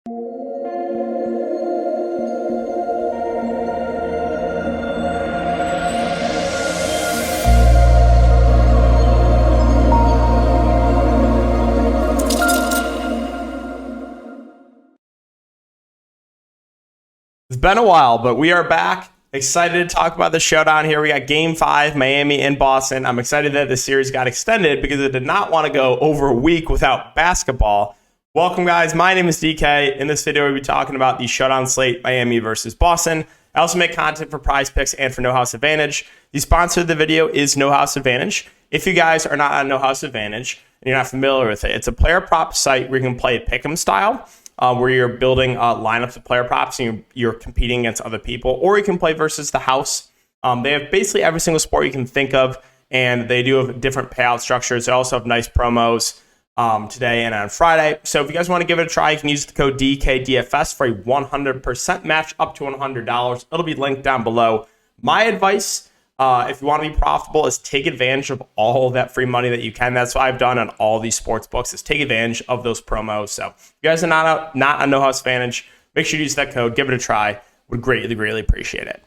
It's been a while, but we are back. Excited to talk about the showdown here. We got Game 5, Miami and Boston. I'm excited that the series got extended because I did not want to go over a week without basketball. Welcome, guys. My name is DK. In this video, we'll be talking about the showdown slate, Miami versus Boston. I also make content for Prize Picks and for No House Advantage. The sponsor of the video is No House Advantage. If you guys are not on No House Advantage and you're not familiar with it, it's a player prop site where you can play pick'em style. Where you're building lineups of player props and you're competing against other people, or you can play versus the house. They have basically every single sport you can think of, and they do have different payout structures. They also have nice promos today and on Friday. So if you guys want to give it a try, you can use the code DKDFS for a 100% match up to $100. It'll be linked down below. My advice, if you want to be profitable, is take advantage of all of that free money that you can. That's what I've done on all these sports books, is take advantage of those promos. So if you guys are not on No House Advantage, make sure you use that code. Give it a try. Would greatly appreciate it.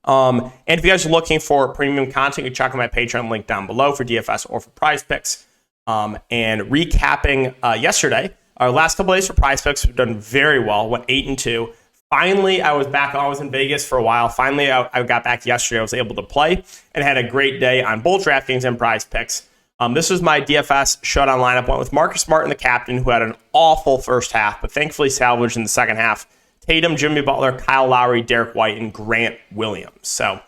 And if you guys are looking for premium content, you can check out my Patreon link down below for DFS or for Prize Picks. And recapping yesterday, our last couple days for Prize Picks, we've done very well. Went 8-2. Finally, I was back. I was in Vegas for a while. Finally, I got back yesterday. I was able to play and had a great day on both Draftkings and Prize Picks. This was my DFS showdown lineup. Went with Marcus Martin, the captain, who had an awful first half, but thankfully salvaged in the second half. Tatum, Jimmy Butler, Kyle Lowry, Derek White, and Grant Williams. So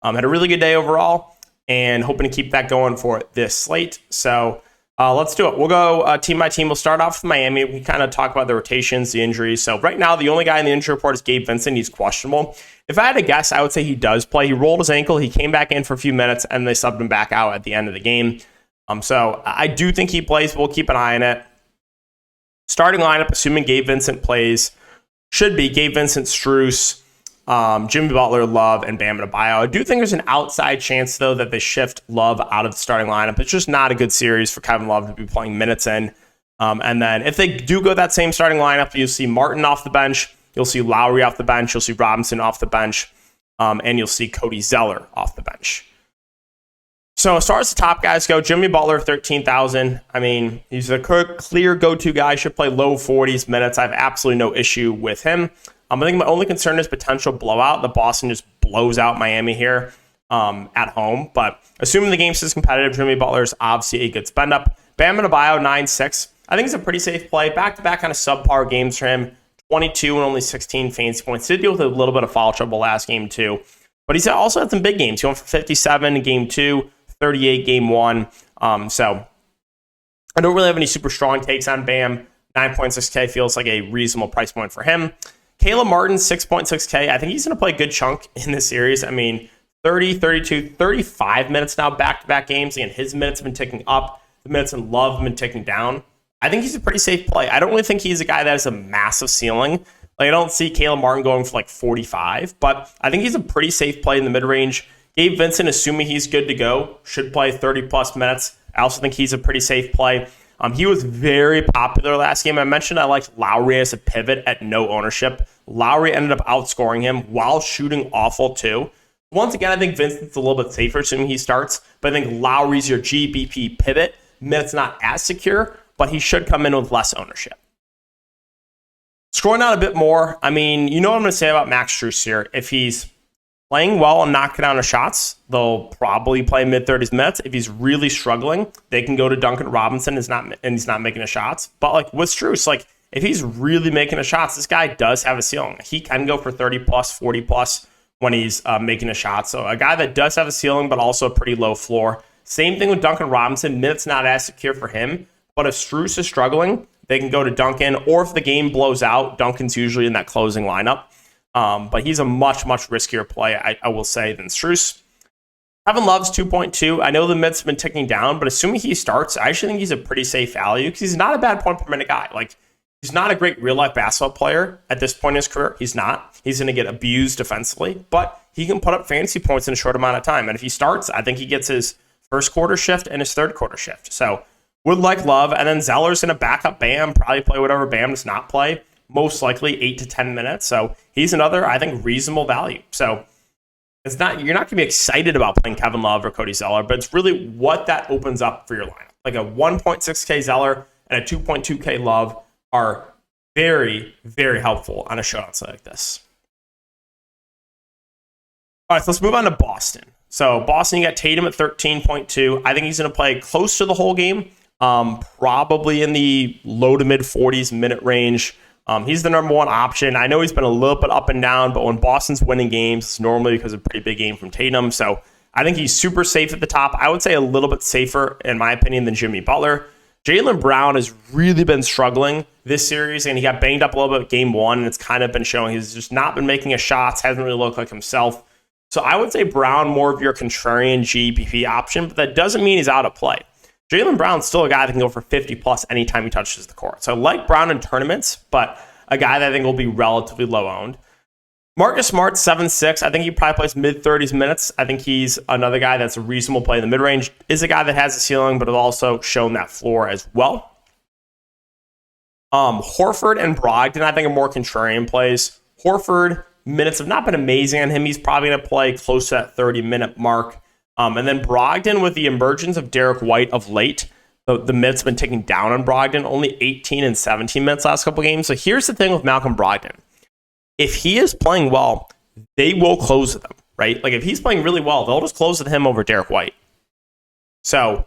had a really good day overall and hoping to keep that going for this slate. So let's do it. We'll go team by team. We'll start off with Miami. We kind of talk about the rotations, the injuries. So right now, the only guy in the injury report is Gabe Vincent. He's questionable. If I had to guess, I would say he does play. He rolled his ankle. He came back in for a few minutes, and they subbed him back out at the end of the game. So I do think he plays. We'll keep an eye on it. Starting lineup, assuming Gabe Vincent plays, should be Gabe Vincent, Strus, Jimmy Butler, Love, and Bam Adebayo. I do think there's an outside chance, though, that they shift Love out of the starting lineup. It's just not a good series for Kevin Love to be playing minutes in. And then if they do go that same starting lineup, you'll see Martin off the bench. You'll see Lowry off the bench. You'll see Robinson off the bench. And you'll see Cody Zeller off the bench. So as far as the top guys go, Jimmy Butler, 13,000. I mean, he's a clear go-to guy. Should play low 40s minutes. I have absolutely no issue with him. I think my only concern is potential blowout. The Boston just blows out Miami here at home. But assuming the game stays competitive, Jimmy Butler is obviously a good spend up. Bam Adebayo, 9-6. I think it's a pretty safe play. Back-to-back kind of subpar games for him. 22 and only 16 fantasy points. Did deal with a little bit of foul trouble last game too. But he's also had some big games. He went for 57 in game 2, 38 game 1. So I don't really have any super strong takes on Bam. 9.6K feels like a reasonable price point for him. Caleb Martin, 6.6K. I think he's going to play a good chunk in this series. I mean, 30, 32, 35 minutes now, back-to-back games. Again, his minutes have been ticking up. The minutes in Love have been ticking down. I think he's a pretty safe play. I don't really think he's a guy that has a massive ceiling. Like, I don't see Caleb Martin going for like 45, but I think he's a pretty safe play in the mid-range. Gabe Vincent, assuming he's good to go, should play 30-plus minutes. I also think he's a pretty safe play. He was very popular last game. I mentioned I liked Lowry as a pivot at no ownership. Lowry ended up outscoring him while shooting awful too. Once again, I think Vincent's a little bit safer assuming he starts, but I think Lowry's your GBP pivot. Minutes not as secure, but he should come in with less ownership. Scrolling out a bit more, I mean, you know what I'm going to say about Max Strus here. If he's playing well and knocking down the shots, they'll probably play mid-30s minutes. If he's really struggling, they can go to Duncan Robinson and he's not making the shots. But like with Strus, like if he's really making the shots, this guy does have a ceiling. He can go for 30-plus, 40-plus when he's making the shots. So a guy that does have a ceiling, but also a pretty low floor. Same thing with Duncan Robinson. Minutes not as secure for him. But if Strus is struggling, they can go to Duncan. Or if the game blows out, Duncan's usually in that closing lineup. But he's a much riskier play, I will say, than Strus. Kevin Love's 2.2. I know the minutes have been ticking down, but assuming he starts, I actually think he's a pretty safe value because he's not a bad point per minute guy. Like, he's not a great real-life basketball player at this point in his career. He's not. He's going to get abused defensively, but he can put up fantasy points in a short amount of time. And if he starts, I think he gets his first quarter shift and his third quarter shift. So Would like Love, and then Zeller's going to back up Bam, probably play whatever Bam does not play, most likely 8 to 10 minutes. So he's another, I think, reasonable value. So it's not, you're not going to be excited about playing Kevin Love or Cody Zeller, but it's really what that opens up for your lineup. Like a 1.6K Zeller and a 2.2K Love are very, very helpful on a showdown slate like this. All right, so let's move on to Boston. So Boston, you got Tatum at 13.2. I think he's going to play close to the whole game, probably in the low to mid 40s minute range. He's the number one option. I know he's been a little bit up and down, but when Boston's winning games, it's normally because of a pretty big game from Tatum. So I think he's super safe at the top. I would say a little bit safer, in my opinion, than Jimmy Butler. Jaylen Brown has really been struggling this series, and he got banged up a little bit at game one, and it's kind of been showing he's just not been making his shots, hasn't really looked like himself. So I would say Brown more of your contrarian GPP option, but that doesn't mean he's out of play. Jaylen Brown's still a guy that can go for 50 plus anytime he touches the court. So I like Brown in tournaments, but a guy that I think will be relatively low owned. Marcus Smart, 7'6". I think he probably plays mid-30s minutes. I think he's another guy that's a reasonable play in the mid-range. Is a guy that has a ceiling, but has also shown that floor as well. Horford and Brogdon, I think, are more contrarian plays. Horford, minutes have not been amazing on him. He's probably going to play close to that 30-minute mark. And then Brogdon, with the emergence of Derek White of late, the minutes have been ticking down on Brogdon, only 18 and 17 minutes last couple games. So here's the thing with Malcolm Brogdon. If he is playing well, they will close with him, right? Like if he's playing really well, they'll just close with him over Derek White. So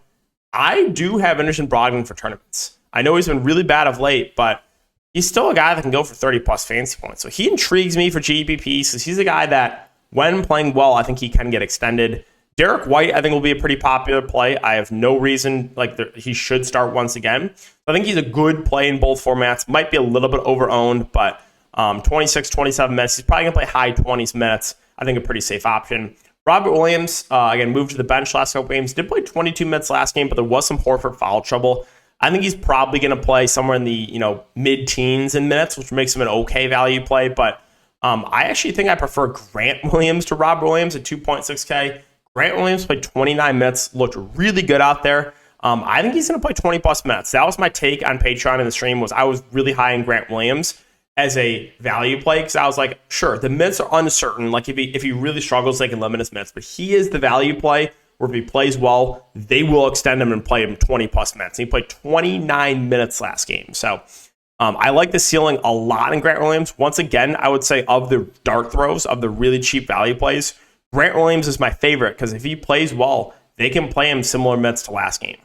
I do have interest in Brogdon for tournaments. I know he's been really bad of late, but he's still a guy that can go for 30 plus fantasy points. So he intrigues me for GPP because he's a guy that when playing well, I think he can get extended. Derek White, I think, will be a pretty popular play. I have no reason he should start once again. I think he's a good play in both formats. Might be a little bit over-owned, but 26, 27 minutes. He's probably going to play high 20s minutes. I think a pretty safe option. Robert Williams, again, moved to the bench last couple games. Did play 22 minutes last game, but there was some Horford foul trouble. I think he's probably going to play somewhere in the mid-teens in minutes, which makes him an okay value play. But I actually think I prefer Grant Williams to Robert Williams at 2.6K. Grant Williams played 29 minutes, looked really good out there. I think he's going to play 20 plus minutes. That was my take on Patreon in the stream. Was I was really high in Grant Williams as a value play because I was like, sure, the minutes are uncertain. Like if he really struggles, they can limit his minutes. But he is the value play where if he plays well, they will extend him and play him 20 plus minutes. He played 29 minutes last game. So I like the ceiling a lot in Grant Williams. Once again, I would say of the dart throws, of the really cheap value plays, Grant Williams is my favorite because if he plays well, they can play him similar minutes to last game.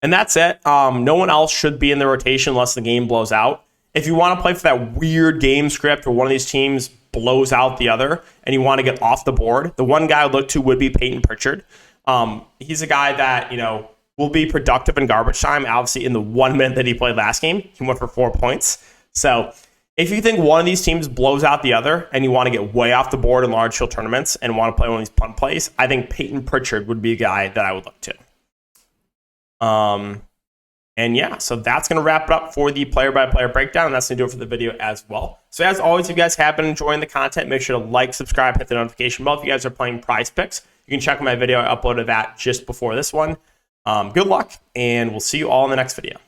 And that's it. No one else should be in the rotation unless the game blows out. If you want to play for that weird game script where one of these teams blows out the other and you want to get off the board, the one guy I would look to would be Peyton Pritchard. He's a guy that, will be productive in garbage time. Obviously, in the 1 minute that he played last game, he went for 4 points. So if you think one of these teams blows out the other and you want to get way off the board in large field tournaments and want to play one of these punt plays, I think Peyton Pritchard would be a guy that I would look to. So that's going to wrap it up for the player-by-player breakdown. That's going to do it for the video as well. So as always, if you guys have been enjoying the content, make sure to like, subscribe, hit the notification bell. If you guys are playing Prize Picks, you can check my video. I uploaded that just before this one. Good luck, and we'll see you all in the next video.